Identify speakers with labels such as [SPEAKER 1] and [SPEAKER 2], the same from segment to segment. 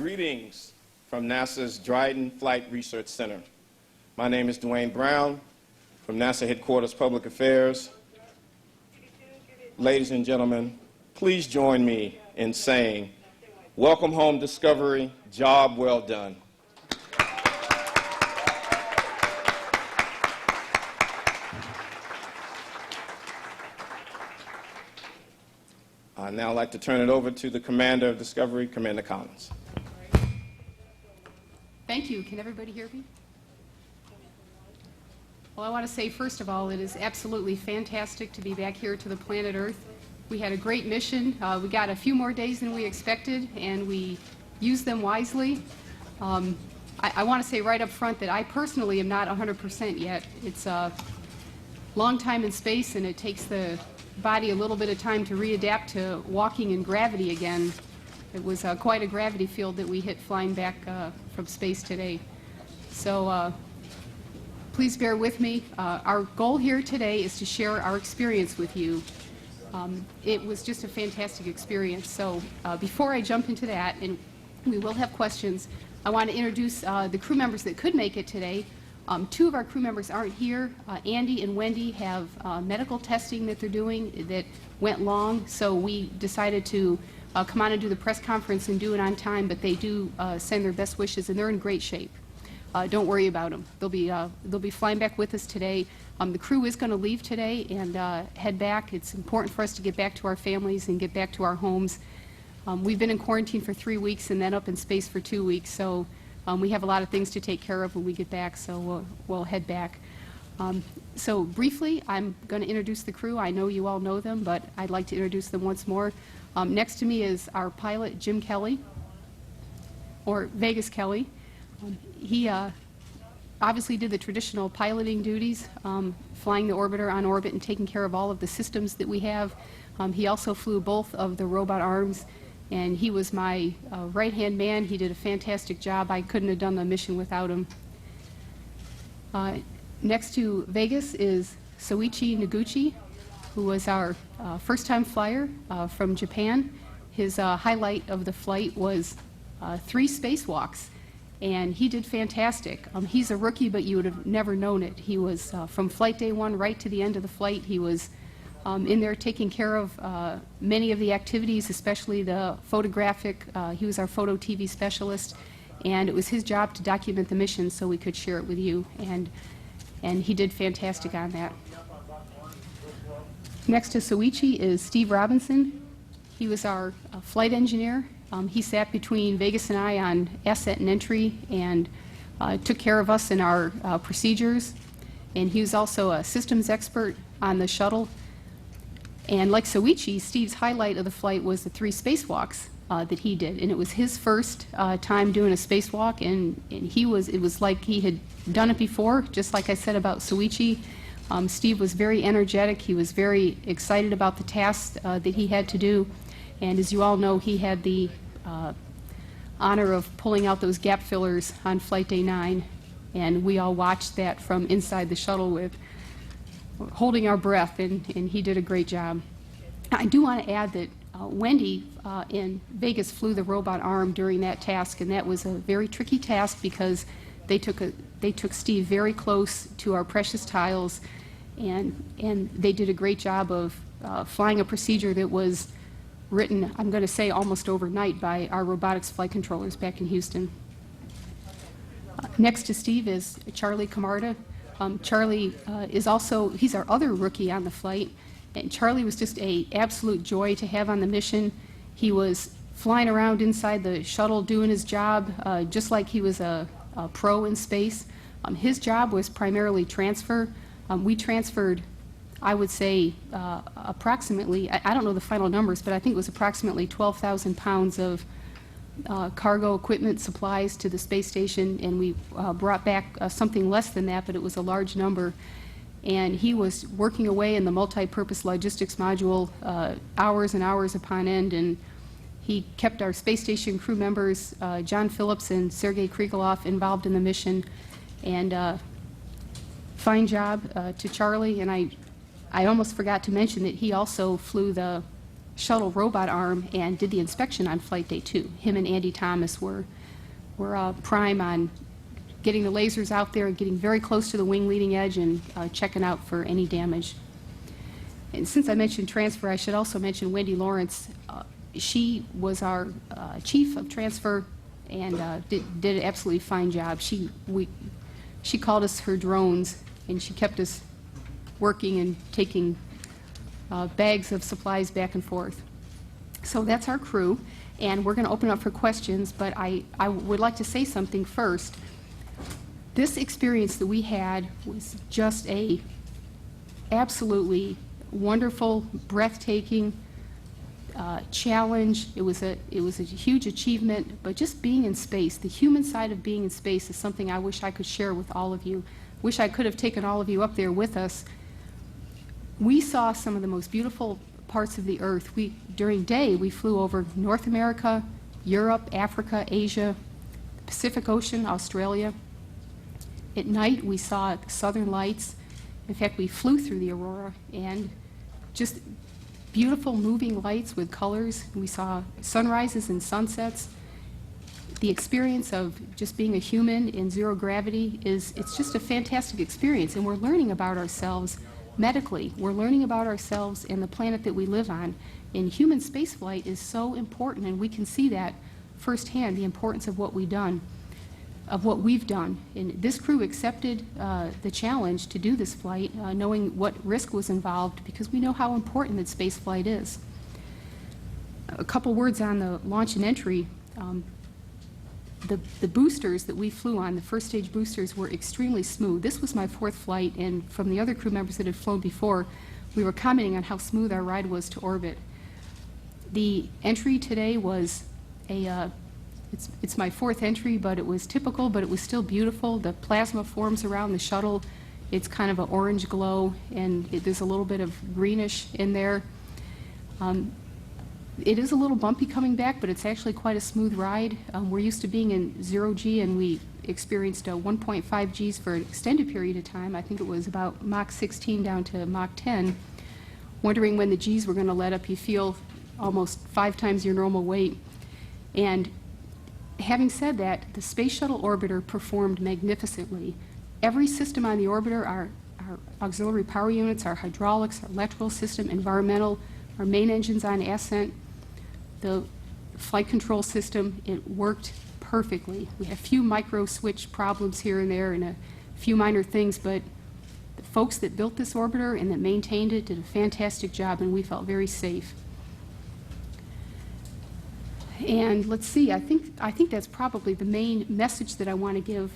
[SPEAKER 1] Greetings from NASA's Dryden Flight Research Center. My name is Dwayne Brown from NASA Headquarters Public Affairs. Ladies and gentlemen, please join me in saying, welcome home, Discovery, job well done. I'd now like to turn it over to the Commander of Discovery, Commander Collins.
[SPEAKER 2] Thank you. Can everybody hear me? Well, I want to say, first of all, it is absolutely fantastic to be back here to the planet Earth. We had a great mission. We got a few more days than we expected, and we used them wisely. I want to say right up front that I personally am not 100% yet. It's a long time in space, and it takes the body a little bit of time to readapt to walking in gravity again. It was quite a gravity field that we hit flying back from space today. So please bear with me. Our goal here today is to share our experience with you. It was just a fantastic experience. So before I jump into that, and we will have questions, I want to introduce the crew members that could make it today. Two of our crew members aren't here. Andy and Wendy have medical testing that they're doing that went long, so we decided to come on and do the press conference and do it on time, but they do send their best wishes, and they're in great shape. Don't worry about them. They'll be flying back with us today. The crew is going to leave today and head back. It's important for us to get back to our families and get back to our homes. We've been in quarantine for 3 weeks and then up in space for 2 weeks, so we have a lot of things to take care of when we get back, so we'll head back. So briefly, I'm going to introduce the crew. I know you all know them, but I'd like to introduce them once more. Next to me is our pilot, Jim Kelly, or Vegas Kelly. He obviously did the traditional piloting duties, flying the orbiter on orbit and taking care of all of the systems that we have. He also flew both of the robot arms, and he was my right-hand man. He did a fantastic job. I couldn't have done the mission without him. Next to Vegas is Soichi Noguchi, who was our first-time flyer from Japan. His highlight of the flight was 3 spacewalks, and he did fantastic. He's a rookie, but you would have never known it. He was from flight day 1 right to the end of the flight. He was in there taking care of many of the activities, especially the photographic. He was our photo TV specialist, and it was his job to document the mission so we could share it with you, and he did fantastic on that. Next to Soichi is Steve Robinson. He was our flight engineer. He sat between Vegas and I on ascent and entry and took care of us in our procedures, and he was also a systems expert on the shuttle. And like Soichi, Steve's highlight of the flight was the 3 spacewalks that he did, and it was his first time doing a spacewalk, and it was like he had done it before. Just like I said about Soichi, Steve was very energetic. He was very excited about the tasks that he had to do, and as you all know, he had the honor of pulling out those gap fillers on flight day 9, and we all watched that from inside the shuttle with holding our breath, and he did a great job. I do want to add that Wendy in Vegas flew the robot arm during that task, and that was a very tricky task because they took Steve very close to our precious tiles, and they did a great job of flying a procedure that was written, I'm going to say, almost overnight by our robotics flight controllers back in Houston. Next to Steve is Charlie Camarda. Charlie is also, he's our other rookie on the flight, and Charlie was just an absolute joy to have on the mission. He was flying around inside the shuttle doing his job just like he was a pro in space. His job was primarily transfer. We transferred, I would say, approximately, I don't know the final numbers, but I think it was approximately 12,000 pounds of cargo equipment, supplies to the space station, and we brought back something less than that, but it was a large number. And he was working away in the multi-purpose logistics module hours and hours upon end, and he kept our space station crew members, John Phillips and Sergei Krikalev, involved in the mission. And fine job to Charlie, and I almost forgot to mention that he also flew the shuttle robot arm and did the inspection on Flight Day 2. Him and Andy Thomas were prime on getting the lasers out there and getting very close to the wing leading edge and checking out for any damage. And since I mentioned transfer, I should also mention Wendy Lawrence. She was our chief of transfer and did an absolutely fine job. She called us her drones, and she kept us working and taking bags of supplies back and forth. So that's our crew, and we're going to open up for questions, but I would like to say something first. This experience that we had was just a absolutely wonderful, breathtaking challenge. It was a huge achievement, but just being in space, the human side of being in space is something I wish I could share with all of you. Wish I could have taken all of you up there with us. We saw some of the most beautiful parts of the Earth. During day, we flew over North America, Europe, Africa, Asia, the Pacific Ocean, Australia. At night, we saw southern lights. In fact, we flew through the aurora, and just beautiful moving lights with colors. We saw sunrises and sunsets. The experience of just being a human in zero gravity it's just a fantastic experience, and we're learning about ourselves medically. We're learning about ourselves and the planet that we live on. And human spaceflight is so important, and we can see that firsthand, the importance of what we've done. And this crew accepted the challenge to do this flight, knowing what risk was involved, because we know how important that space flight is. A couple words on the launch and entry. The boosters that we flew on, the first stage boosters, were extremely smooth. This was my fourth flight, and from the other crew members that had flown before, we were commenting on how smooth our ride was to orbit. The entry today was it's my fourth entry, but it was typical, but it was still beautiful. The plasma forms around the shuttle. It's kind of an orange glow, and there's a little bit of greenish in there. It is a little bumpy coming back, but it's actually quite a smooth ride. We're used to being in 0G, and we experienced 1.5 Gs for an extended period of time. I think it was about Mach 16 down to Mach 10. Wondering when the Gs were going to let up. You feel almost 5 times your normal weight. And having said that, the Space Shuttle Orbiter performed magnificently. Every system on the orbiter, our auxiliary power units, our hydraulics, our electrical system, environmental, our main engines on ascent, the flight control system, it worked perfectly. We had a few micro switch problems here and there and a few minor things, but the folks that built this orbiter and that maintained it did a fantastic job, and we felt very safe. And let's see, I think that's probably the main message that I want to give.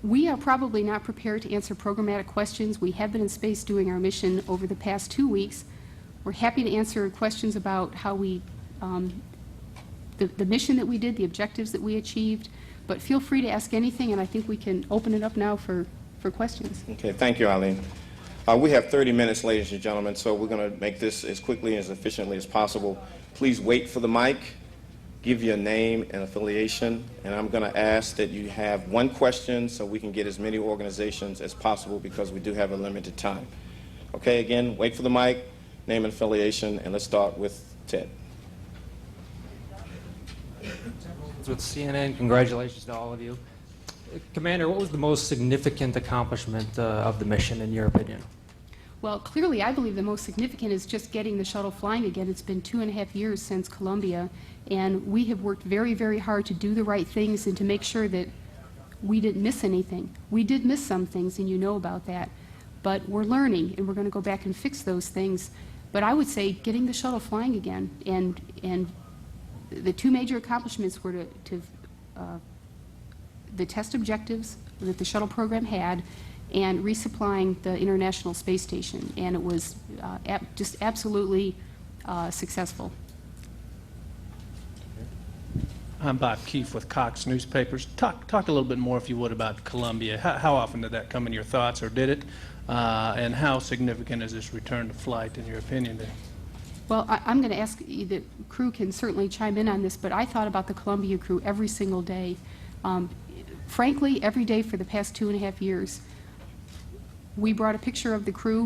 [SPEAKER 2] We are probably not prepared to answer programmatic questions. We have been in space doing our mission over the past 2 weeks. We're happy to answer questions about how we, the mission that we did, the objectives that we achieved, but feel free to ask anything, and I think we can open it up now for questions.
[SPEAKER 1] Okay, thank you, Eileen. We have 30 minutes, ladies and gentlemen, so we're going to make this as quickly and as efficiently as possible. Please wait for the mic, give your name and affiliation, and I'm going to ask that you have one question so we can get as many organizations as possible because we do have a limited time. Okay, again, wait for the mic, name and affiliation, and let's start with Ted.
[SPEAKER 3] With CNN, congratulations to all of you. Commander, what was the most significant accomplishment of the mission, in your opinion?
[SPEAKER 2] Well, clearly, I believe the most significant is just getting the shuttle flying again. It's been 2.5 years since Columbia, and we have worked very, very hard to do the right things and to make sure that we didn't miss anything. We did miss some things, and you know about that, but we're learning, and we're going to go back and fix those things. But I would say getting the shuttle flying again, and the two major accomplishments were the test objectives that the shuttle program had, and resupplying the International Space Station, and it was just absolutely successful.
[SPEAKER 4] I'm Bob Keefe with Cox Newspapers. Talk a little bit more, if you would, about Columbia. How often did that come in your thoughts, or did it? And how significant is this return to flight, in your opinion?
[SPEAKER 2] Well, I'm going to ask, the crew can certainly chime in on this, but I thought about the Columbia crew every single day. Frankly, every day for the past 2.5 years. We brought a picture of the crew,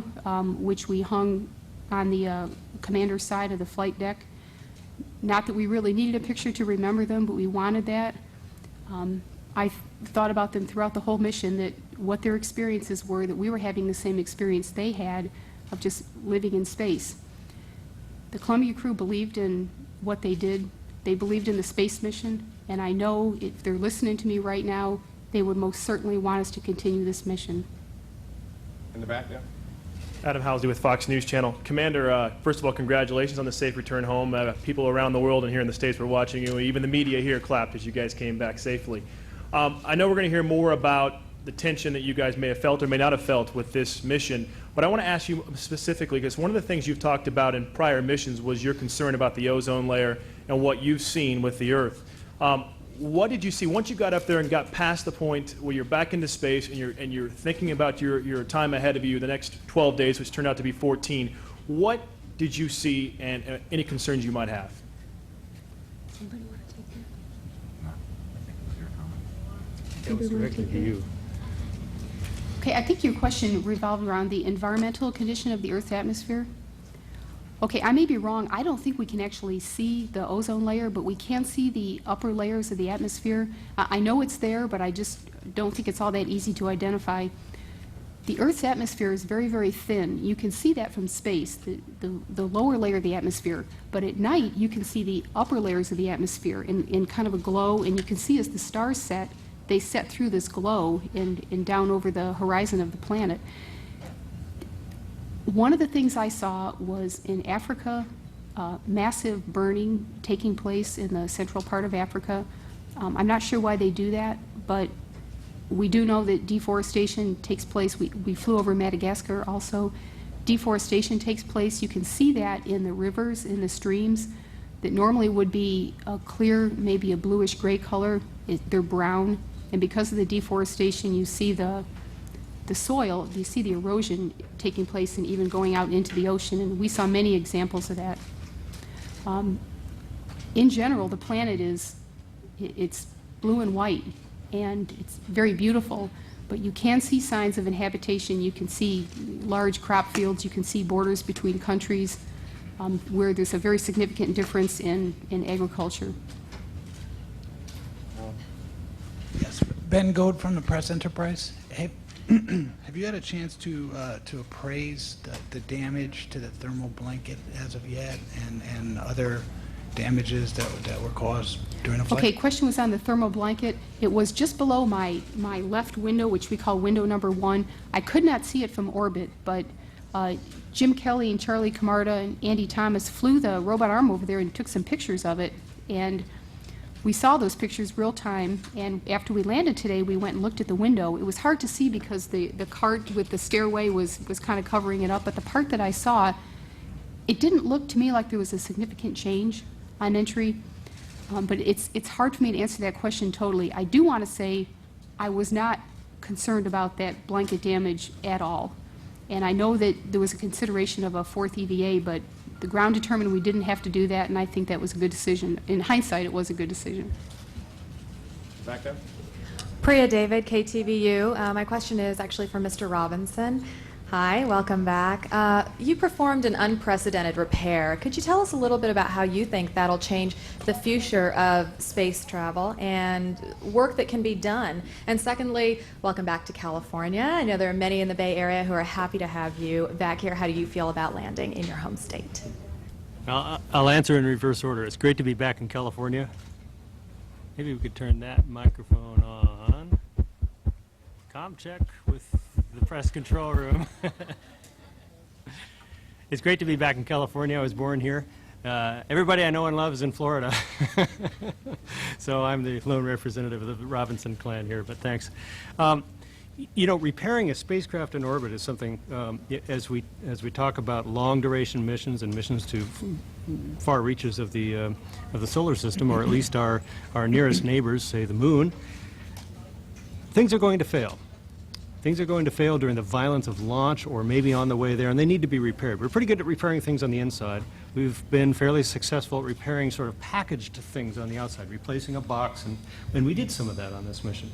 [SPEAKER 2] which we hung on the commander's side of the flight deck. Not that we really needed a picture to remember them, but we wanted that. I thought about them throughout the whole mission, that what their experiences were, that we were having the same experience they had of just living in space. The Columbia crew believed in what they did. They believed in the space mission, and I know if they're listening to me right now, they would most certainly want us to continue this mission.
[SPEAKER 1] In the back there?
[SPEAKER 5] Adam Housley with Fox News Channel. Commander, first of all, congratulations on the safe return home. People around the world and here in the States were watching you. Even the media here clapped as you guys came back safely. I know we're going to hear more about the tension that you guys may have felt or may not have felt with this mission, but I want to ask you specifically, because one of the things you've talked about in prior missions was your concern about the ozone layer and what you've seen with the Earth. What did you see once you got up there and got past the point where you're back into space and you're thinking about your time ahead of you, the next 12 days, which turned out to be 14? What did you see, and any concerns you might have?
[SPEAKER 2] Somebody want to take that?
[SPEAKER 3] That was directly to you.
[SPEAKER 2] Okay, I think your question revolved around the environmental condition of the Earth's atmosphere. Okay, I may be wrong. I don't think we can actually see the ozone layer, but we can see the upper layers of the atmosphere. I know it's there, but I just don't think it's all that easy to identify. The Earth's atmosphere is very, very thin. You can see that from space, the lower layer of the atmosphere. But at night, you can see the upper layers of the atmosphere in kind of a glow, and you can see as the stars set, they set through this glow and down over the horizon of the planet. One of the things I saw was in Africa, massive burning taking place in the central part of Africa. I'm not sure why they do that, but we do know that deforestation takes place. We flew over Madagascar also. Deforestation takes place. You can see that in the rivers, in the streams, that normally would be a clear, maybe a bluish gray color. They're brown, and because of the deforestation, you see the soil, you see the erosion taking place and even going out into the ocean, and we saw many examples of that. In general, the planet it's blue and white, and it's very beautiful, but you can see signs of inhabitation. You can see large crop fields, you can see borders between countries where there's a very significant difference in agriculture.
[SPEAKER 6] Yes, Ben Gold from the Press Enterprise. Have you had a chance to appraise the damage to the thermal blanket as of yet, and other damages that were caused during the flight?
[SPEAKER 2] Okay, question was on the thermal blanket. It was just below my left window, which we call window number 1. I could not see it from orbit, but Jim Kelly and Charlie Camarda and Andy Thomas flew the robot arm over there and took some pictures of it, and we saw those pictures real time, and after we landed today, we went and looked at the window. It was hard to see because the cart with the stairway was kind of covering it up, but the part that I saw, it didn't look to me like there was a significant change on entry, but it's hard for me to answer that question totally. I do want to say I was not concerned about that blanket damage at all, and I know that there was a consideration of a 4th EVA, but the ground determined we didn't have to do that, and I think that was a good decision. In hindsight, it was a good decision.
[SPEAKER 1] Back there?
[SPEAKER 7] Priya David, KTVU. My question is actually for Mr. Robinson. Hi, welcome back. You performed an unprecedented repair. Could you tell us a little bit about how you think that'll change the future of space travel and work that can be done? And secondly, welcome back to California. I know there are many in the Bay Area who are happy to have you back here. How do you feel about landing in your home state?
[SPEAKER 8] I'll answer in reverse order. It's great to be back in California. Maybe we could turn that microphone on. Comm check with the press control room. It's great to be back in California. I was born here. Everybody I know and love is in Florida. So I'm the lone representative of the Robinson clan here, but thanks. You know, repairing a spacecraft in orbit is something, as we talk about long duration missions and missions to far reaches of the solar system, or at least our nearest neighbors, say the moon, things are going to fail. Things are going to fail during the violence of launch or maybe on the way there, and they need to be repaired. We're pretty good at repairing things on the inside. We've been fairly successful at repairing sort of packaged things on the outside, replacing a box, and we did some of that on this mission.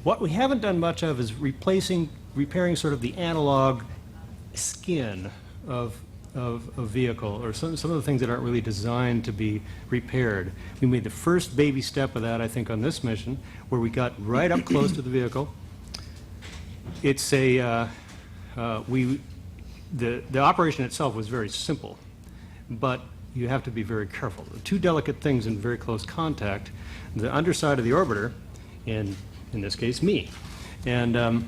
[SPEAKER 8] What we haven't done much of is repairing sort of the analog skin of of a vehicle, or some of the things that aren't really designed to be repaired. We made the first baby step of that, I think, on this mission, where we got right up close to the vehicle. It's the operation itself was very simple, but you have to be very careful. The two delicate things in very close contact, the underside of the orbiter, and in this case, me. And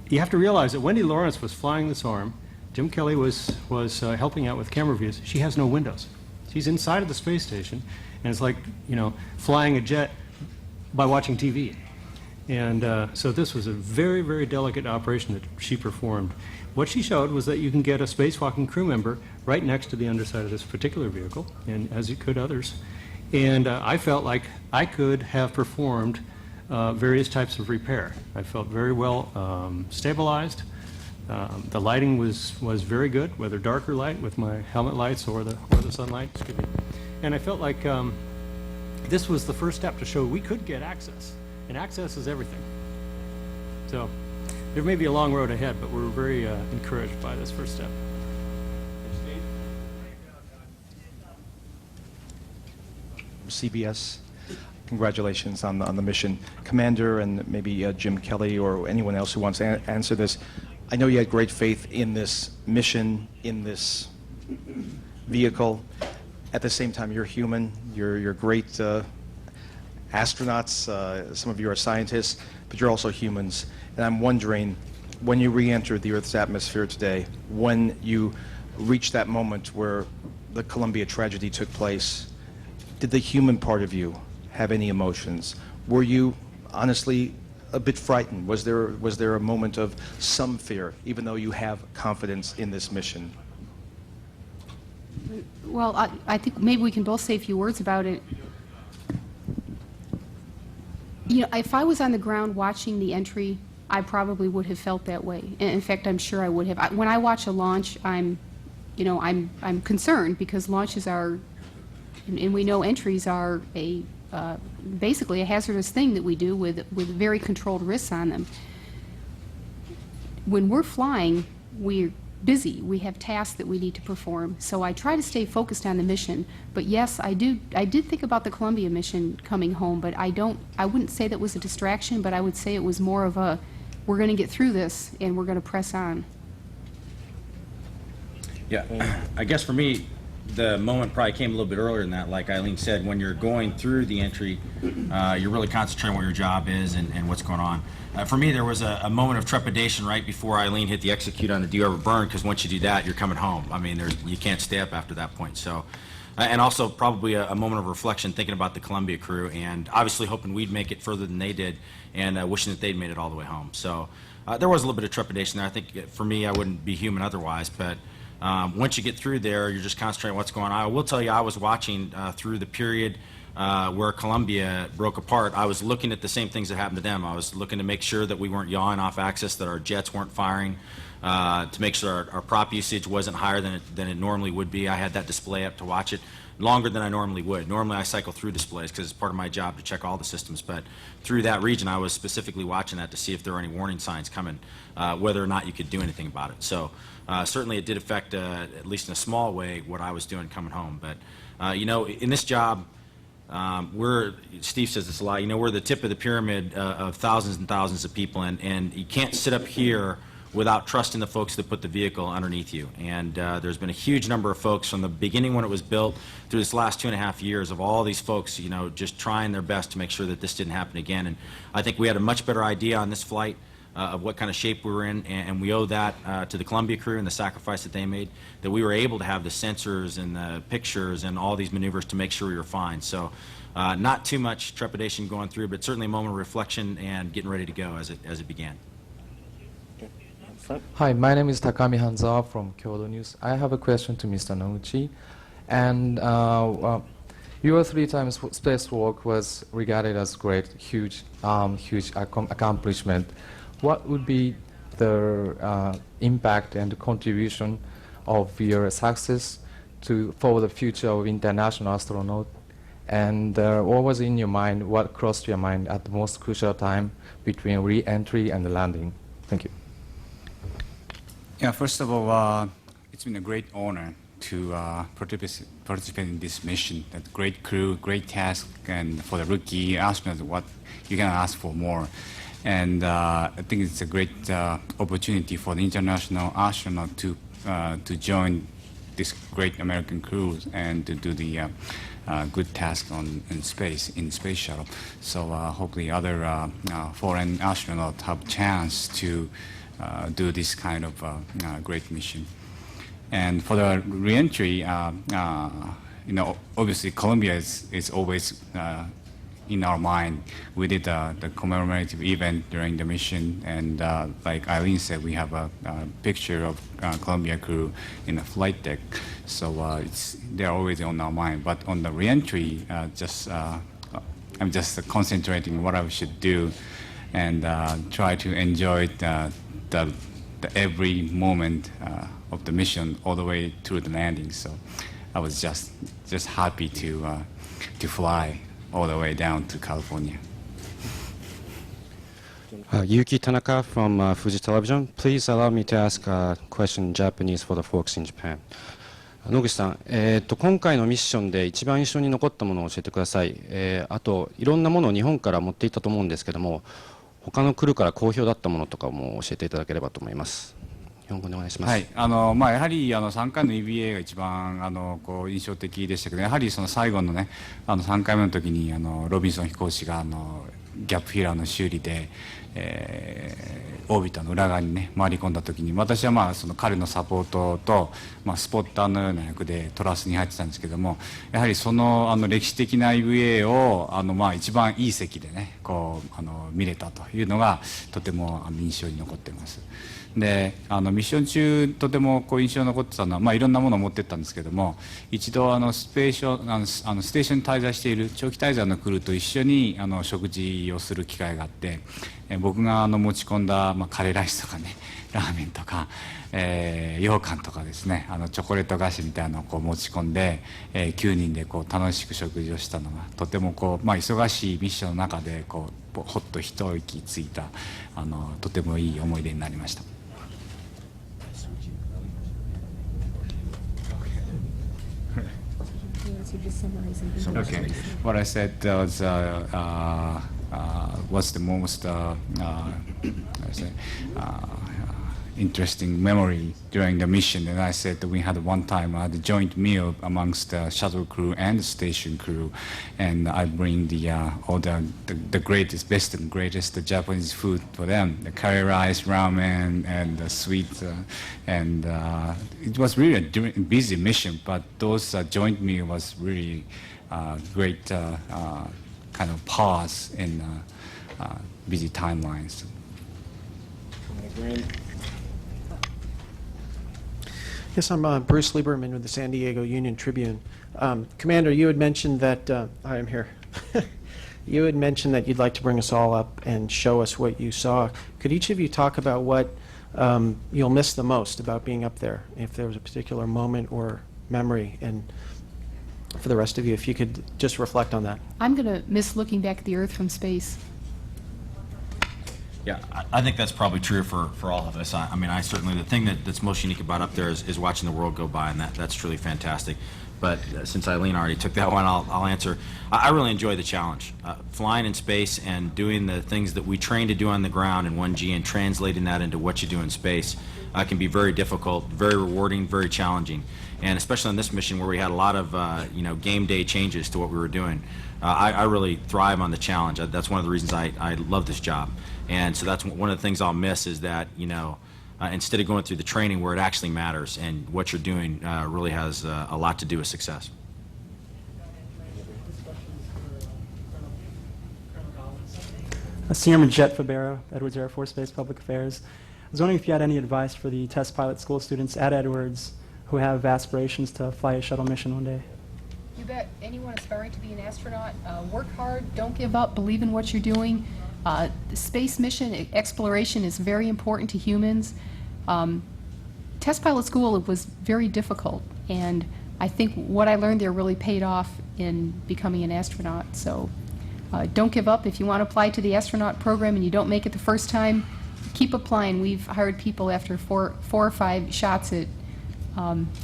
[SPEAKER 8] you have to realize that Wendy Lawrence was flying this arm. Jim Kelly was helping out with camera views. She has no windows. She's inside of the space station, and it's like, you know, flying a jet by watching TV. And so this was a very, very delicate operation that she performed. What she showed was that you can get a spacewalking crew member right next to the underside of this particular vehicle, and as you could others. And I felt like I could have performed various types of repair. I felt very well stabilized. The lighting was very good, whether dark or light, with my helmet lights or the sunlight. Excuse me. And I felt like this was the first step to show we could get access, and access is everything. So there may be a long road ahead, but we're very encouraged by this first step.
[SPEAKER 9] CBS. Congratulations on the mission. Commander, and maybe Jim Kelly or anyone else who wants to answer this. I know you had great faith in this mission, in this vehicle. At the same time, you're human. You're great astronauts. Some of you are scientists, but you're also humans. And I'm wondering, when you re-enter the Earth's atmosphere today, when you reach that moment where the Columbia tragedy took place, did the human part of you have any emotions? Were you honestly a bit frightened? Was there a moment of some fear, even though you have confidence in this mission?
[SPEAKER 2] Well, I think maybe we can both say a few words about it. You know, if I was on the ground watching the entry, I probably would have felt that way. In fact, I'm sure I would have. When I watch a launch, I'm concerned, because launches are, and we know entries are basically a hazardous thing that we do with very controlled risks on them. When we're flying, we're busy. We have tasks that we need to perform. So I try to stay focused on the mission. But yes, I did think about the Columbia mission coming home, but I wouldn't say that was a distraction, but I would say it was more of a, we're going to get through this and we're going to press on.
[SPEAKER 10] Yeah, I guess for me, the moment probably came a little bit earlier than that. Like Eileen said, when you're going through the entry, you're really concentrating on what your job is and what's going on. For me, there was a moment of trepidation right before Eileen hit the execute on the Do You Ever Burn, because once you do that, you're coming home. I mean, you can't stay up after that point. So, and also probably a moment of reflection, thinking about the Columbia crew, and obviously hoping we'd make it further than they did, and wishing that they'd made it all the way home. So there was a little bit of trepidation there. I think for me, I wouldn't be human otherwise, but once you get through there, you're just concentrating on what's going on. I will tell you, I was watching through the period where Columbia broke apart. I was looking at the same things that happened to them. I was looking to make sure that we weren't yawing off axis, that our jets weren't firing, to make sure our prop usage wasn't higher than it normally would be. I had that display up to watch it longer than I normally would. Normally I cycle through displays because it's part of my job to check all the systems, but through that region I was specifically watching that to see if there were any warning signs coming, whether or not you could do anything about it. So certainly it did affect, at least in a small way, what I was doing coming home. But you know, in this job, Steve says this a lot, you know, we're the tip of the pyramid of thousands and thousands of people, and you can't sit up here without trusting the folks that put the vehicle underneath you. And there's been a huge number of folks from the beginning when it was built through this last 2.5 years of all these folks, you know, just trying their best to make sure that this didn't happen again. And I think we had a much better idea on this flight of what kind of shape we were in, and we owe that to the Columbia crew and the sacrifice that they made, that we were able to have the sensors and the pictures and all these maneuvers to make sure we were fine. So not too much trepidation going through, but certainly a moment of reflection and getting ready to go as it began.
[SPEAKER 11] Hi, my name is Takami Hanzawa from Kyodo News. I have a question to Mr. Noguchi. And your 3 times spacewalk was regarded as great, huge accomplishment. What would be the impact and contribution of your success for the future of international astronaut? And what was in your mind, what crossed your mind at the most crucial time between re-entry and landing? Thank you.
[SPEAKER 12] Yeah, first of all, it's been a great honor to participate in this mission. That great crew, great task, and for the rookie astronaut, what you can ask for more. And I think it's a great opportunity for the international astronaut to join this great American crew and to do the good task in space shuttle. So hopefully other foreign astronauts have chance to do this kind of great mission. And for the reentry, obviously Colombia is always in our mind. We did the commemorative event during the mission, and like Eileen said, we have a picture of Columbia crew in the flight deck. So they're always on our mind. But on the reentry, I'm just concentrating on what I should do, and try to enjoy the every moment of the mission all the way through the landing. So I was just happy to fly all the way down to California.
[SPEAKER 13] Yuki Tanaka from Fuji Television. Please allow me to ask a question in Japanese for the folks in Japan. 野口さん、今回のミッションで一番印象に残ったものを教えてください。あと、いろんなものを日本から持っていったと思うんですけども、他のクルーから好評だったものとかも教えていただければと思います。日本語でお願いします。
[SPEAKER 12] はい、やはり3回の EVA が一番印象的でしたけど、やはりその最後のね3回目の時にロビンソン飛行士がギャップフィラーの修理で、オービターの裏側にね回り込んだ時に、私はその彼のサポートと、スポッターのような役でトラスに入ってたんですけども、やはりその歴史的な EVA を一番いい席でね見れたというのがとても印象に残っています。でミッション中とても印象に残ってたのは、いろんなものを持ってったんですけども、一度ステーションに滞在している長期滞在のクルーと一緒に食事をする機会があって、僕が持ち込んだ、カレーライスとかねラーメンとか、羊羹とかですねチョコレート菓子みたいなのを持ち込んで、9人で楽しく食事をしたのがとても忙しいミッションの中でほっと一息ついたとてもいい思い出になりました。Okay. What I said was what's the most interesting memory during the mission, and I said that we had one time the joint meal amongst the shuttle crew and the station crew, and I bring all the greatest, best and greatest Japanese food for them, the curry rice, ramen, and the sweet, and it was really a busy mission, but those joint meal was really great kind of pause in busy timelines.
[SPEAKER 14] Yes, I'm Bruce Lieberman with the San Diego Union Tribune. Commander, you had mentioned that, I am here. You had mentioned that you'd like to bring us all up and show us what you saw. Could each of you talk about what you'll miss the most about being up there, if there was a particular moment or memory? And for the rest of you, if you could just reflect on that.
[SPEAKER 2] I'm going to miss looking back at the Earth from space.
[SPEAKER 10] Yeah, I think that's probably true for all of us. I mean, I certainly, the thing that's most unique about up there is watching the world go by, and that's truly fantastic. But since Eileen already took that one, I'll answer. I really enjoy the challenge. Flying in space and doing the things that we train to do on the ground in 1G and translating that into what you do in space can be very difficult, very rewarding, very challenging. And especially on this mission where we had a lot of game day changes to what we were doing. I really thrive on the challenge. That's one of the reasons I love this job. And so that's one of the things I'll miss is that, instead of going through the training where it actually matters and what you're doing really has a lot to do with success.
[SPEAKER 15] Senior Jet Fabero, Edwards Air Force Base Public Affairs. I was wondering if you had any advice for the test pilot school students at Edwards who have aspirations to fly a shuttle mission one day.
[SPEAKER 2] You bet anyone aspiring to be an astronaut, work hard, don't give up, believe in what you're doing. The space mission exploration is very important to humans. Test pilot school was very difficult, and I think what I learned there really paid off in becoming an astronaut. So don't give up. If you want to apply to the astronaut program and you don't make it the first time, keep applying. We've hired people after four or five shots at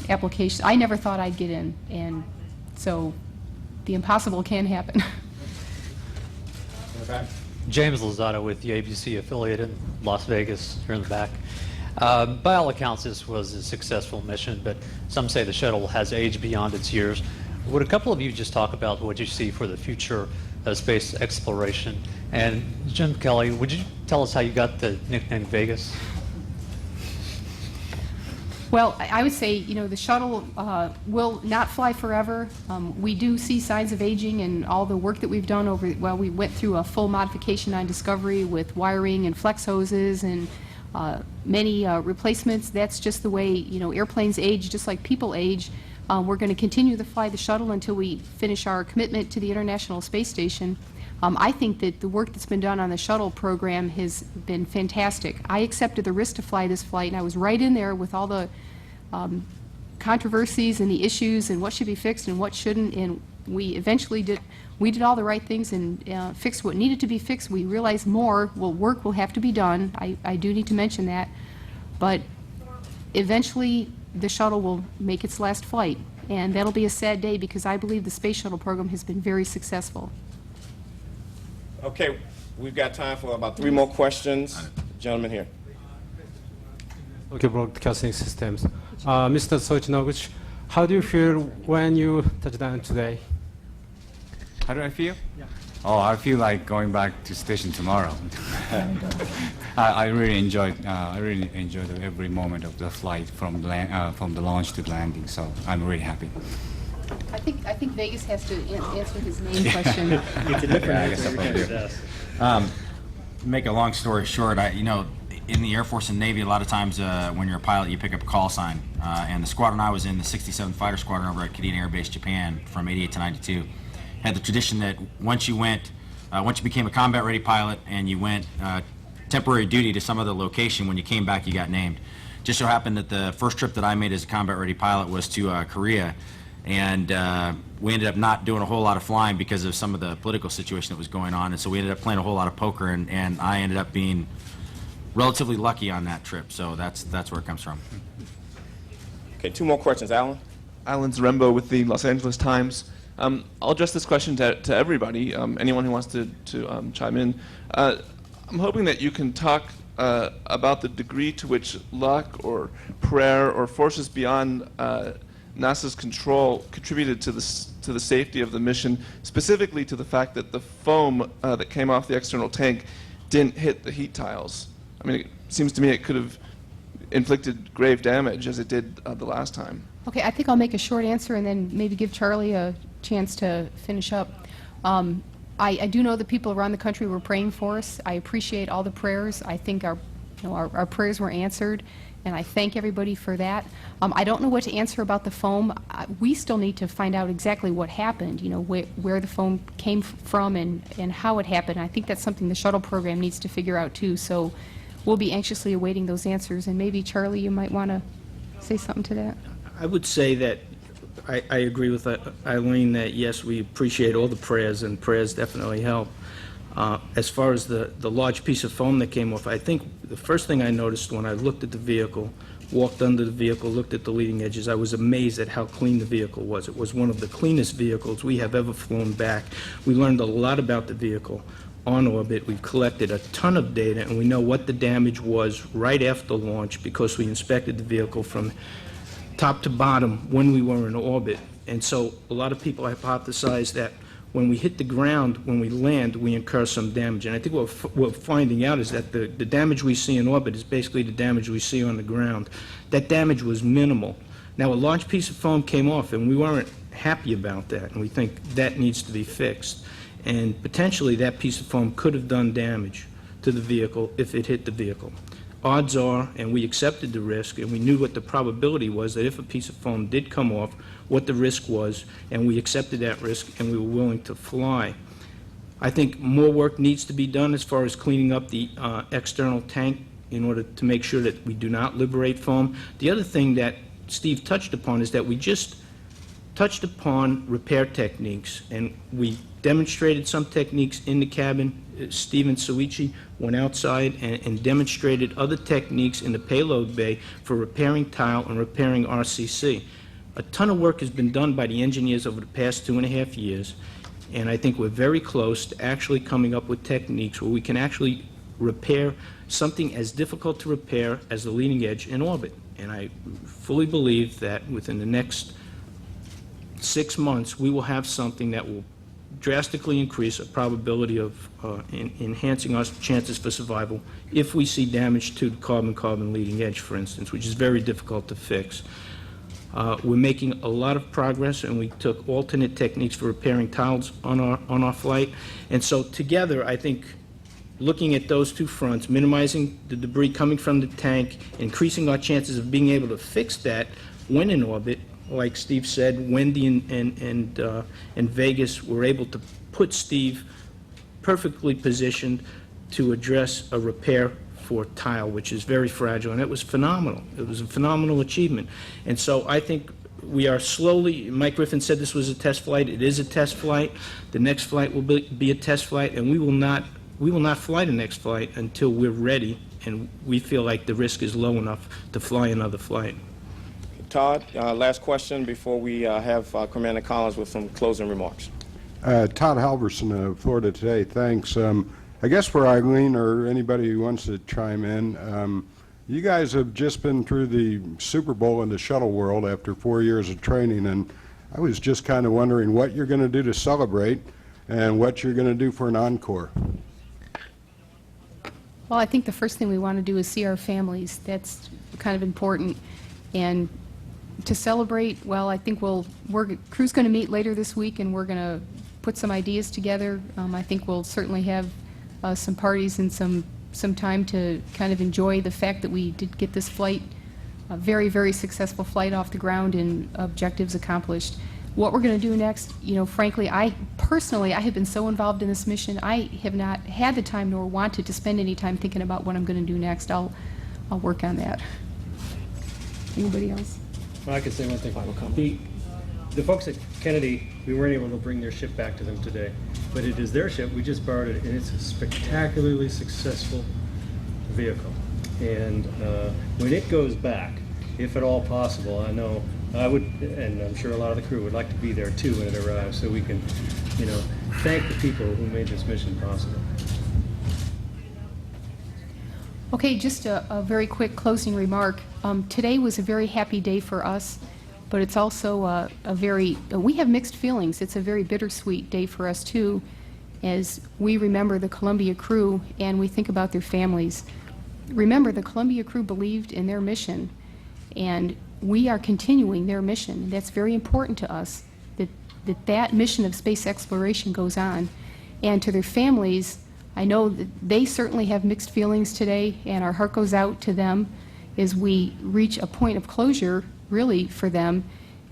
[SPEAKER 2] applications. I never thought I'd get in, and so the impossible can happen.
[SPEAKER 16] James Lozada with the ABC affiliate in Las Vegas, here in the back. By all accounts, this was a successful mission, but some say the shuttle has aged beyond its years. Would a couple of you just talk about what you see for the future of space exploration? And Jim Kelly, would you tell us how you got the nickname Vegas?
[SPEAKER 2] Well, I would say, the shuttle will not fly forever. We do see signs of aging, and all the work that we've done we went through a full modification on Discovery with wiring and flex hoses and many replacements. That's just the way, airplanes age, just like people age. We're going to continue to fly the shuttle until we finish our commitment to the International Space Station. I think that the work that's been done on the shuttle program has been fantastic. I accepted the risk to fly this flight, and I was right in there with all the controversies and the issues and what should be fixed and what shouldn't, and we eventually did all the right things and fixed what needed to be fixed. We realized more work will have to be done. I do need to mention that, but eventually the shuttle will make its last flight, and that'll be a sad day because I believe the space shuttle program has been very successful.
[SPEAKER 1] Okay, we've got time for about 3 more questions. Gentleman here.
[SPEAKER 8] Okay, Broadcasting Systems. Mr. Soichinoguchi, how do you feel when you touch down today?
[SPEAKER 12] How do I feel? Yeah. Oh, I feel like going back to station tomorrow. I really enjoyed every moment of the flight from the launch to the landing. So I'm really happy.
[SPEAKER 2] I think Vegas has to answer his name question.
[SPEAKER 10] It's a different answer. Make a long story short, in the Air Force and Navy, a lot of times when you're a pilot, you pick up a call sign. And the squadron I was in, the 67 Fighter Squadron over at Kadena Air Base, Japan, from 88 to 92, had the tradition that once you became a combat-ready pilot and you went temporary duty to some other location, when you came back, you got named. Just so happened that the first trip that I made as a combat-ready pilot was to Korea, and we ended up not doing a whole lot of flying because of some of the political situation that was going on, and so we ended up playing a whole lot of poker, and I ended up being relatively lucky on that trip, so that's where it comes from.
[SPEAKER 1] Okay, 2 more questions. Alan?
[SPEAKER 17] Alan Zarembo with the Los Angeles Times. I'll address this question to everybody, anyone who wants to chime in. I'm hoping that you can talk about the degree to which luck or prayer or forces beyond NASA's control contributed to the safety of the mission, specifically to the fact that the foam that came off the external tank didn't hit the heat tiles. I mean, it seems to me it could have inflicted grave damage as it did the last time.
[SPEAKER 2] Okay, I think I'll make a short answer and then maybe give Charlie a chance to finish up. I do know that people around the country were praying for us. I appreciate all the prayers. I think our prayers were answered, and I thank everybody for that. I don't know what to answer about the foam. We still need to find out exactly what happened, where the foam came from and how it happened. I think that's something the shuttle program needs to figure out too. So we'll be anxiously awaiting those answers. And maybe, Charlie, you might want to say something to that.
[SPEAKER 18] I would say that I agree with Eileen that, yes, we appreciate all the prayers, and prayers definitely help. As far as the large piece of foam that came off, I think the first thing I noticed when I looked at the vehicle, walked under the vehicle, looked at the leading edges, I was amazed at how clean the vehicle was. It was one of the cleanest vehicles we have ever flown back. We learned a lot about the vehicle on orbit. We've collected a ton of data, and we know what the damage was right after launch because we inspected the vehicle from top to bottom when we were in orbit. And so a lot of people hypothesize that when we hit the ground, when we land, we incur some damage. And I think what we're finding out is that the damage we see in orbit is basically the damage we see on the ground. That damage was minimal. Now, a large piece of foam came off, and we weren't happy about that, and we think that needs to be fixed. And potentially that piece of foam could have done damage to the vehicle if it hit the vehicle. Odds are, and we accepted the risk, and we knew what the probability was that if a piece of foam did come off, what the risk was, and we accepted that risk, and we were willing to fly. I think more work needs to be done as far as cleaning up the external tank in order to make sure that we do not liberate foam. The other thing that Steve touched upon is that we just touched upon repair techniques, and we demonstrated some techniques in the cabin. Stephen Suichi went outside and demonstrated other techniques in the payload bay for repairing tile and repairing RCC. A ton of work has been done by the engineers over the past 2.5 years, and I think we're very close to actually coming up with techniques where we can actually repair something as difficult to repair as the leading edge in orbit. And I fully believe that within the next 6 months, we will have something that will drastically increase a probability of enhancing our chances for survival if we see damage to the carbon-carbon leading edge, for instance, which is very difficult to fix. We're making a lot of progress, and we took alternate techniques for repairing tiles on our flight. And so together, I think, looking at those two fronts, minimizing the debris coming from the tank, increasing our chances of being able to fix that when in orbit, like Steve said, Wendy and Vegas were able to put Steve perfectly positioned to address a repair for tile, which is very fragile, and it was phenomenal. It was a phenomenal achievement. And so I think we are slowly, Mike Griffin said this was a test flight. It is a test flight. The next flight will be a test flight, and we will not fly the next flight until we're ready and we feel like the risk is low enough to fly another flight.
[SPEAKER 1] Todd, last question before we have Commander Collins with some closing remarks.
[SPEAKER 19] Todd Halverson of Florida Today, thanks. I guess for Eileen or anybody who wants to chime in, you guys have just been through the Super Bowl in the shuttle world after 4 years of training, and I was just kind of wondering what you're going to do to celebrate and what you're going to do for an encore.
[SPEAKER 2] Well, I think the first thing we want to do is see our families. That's kind of important. And to celebrate, well, I think crew's going to meet later this week, and we're going to put some ideas together. I think we'll certainly have some parties and some time to kind of enjoy the fact that we did get this flight, a very, very successful flight off the ground and objectives accomplished. What we're going to do next, frankly, I have been so involved in this mission, I have not had the time nor wanted to spend any time thinking about what I'm going to do next. I'll work on that. Anybody else?
[SPEAKER 8] Well, I could say one thing. The folks at Kennedy, we weren't able to bring their ship back to them today, but it is their ship. We just borrowed it, and it's a spectacularly successful vehicle. And when it goes back, if at all possible, I know I would, and I'm sure a lot of the crew would like to be there too when it arrives, so we can, thank the people who made this mission possible.
[SPEAKER 2] Okay, just a very quick closing remark. Today was a very happy day for us, but it's also we have mixed feelings. It's a very bittersweet day for us too, as we remember the Columbia crew and we think about their families. Remember, the Columbia crew believed in their mission, and we are continuing their mission. That's very important to us, that mission of space exploration goes on. And to their families, I know that they certainly have mixed feelings today, and our heart goes out to them as we reach a point of closure, really, for them.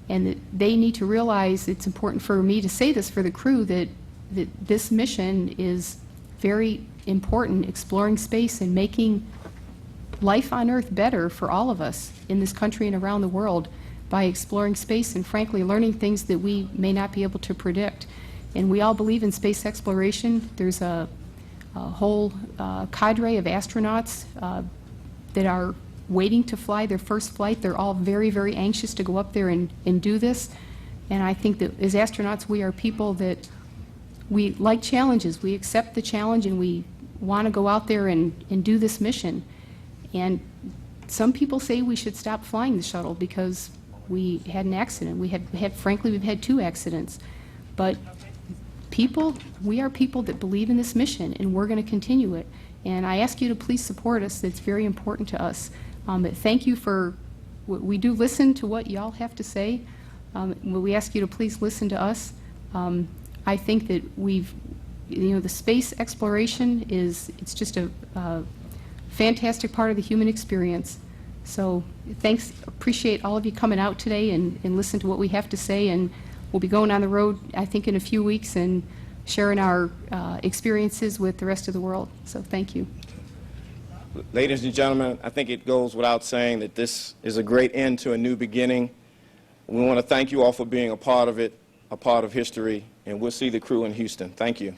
[SPEAKER 2] And that they need to realize, it's important for me to say this for the crew, that this mission is very important, exploring space and making life on Earth better for all of us in this country and around the world by exploring space and, frankly, learning things that we may not be able to predict. And we all believe in space exploration. There's a whole cadre of astronauts that are waiting to fly their first flight. They're all very, very anxious to go up there and do this. And I think that as astronauts, we are people that we like challenges. We accept the challenge, and we want to go out there and do this mission. And some people say we should stop flying the shuttle because we had an accident. Frankly, we've had 2 accidents. But we are people that believe in this mission, and we're going to continue it. And I ask you to please support us. That's very important to us. But thank you we do listen to what y'all have to say. We ask you to please listen to us. I think that the space exploration it's just a fantastic part of the human experience. So thanks, appreciate all of you coming out today and listen to what we have to say, and we'll be going on the road, I think, in a few weeks and sharing our experiences with the rest of the world. So thank you.
[SPEAKER 1] Ladies and gentlemen, I think it goes without saying that this is a great end to a new beginning. We want to thank you all for being a part of it, a part of history, and we'll see the crew in Houston. Thank you.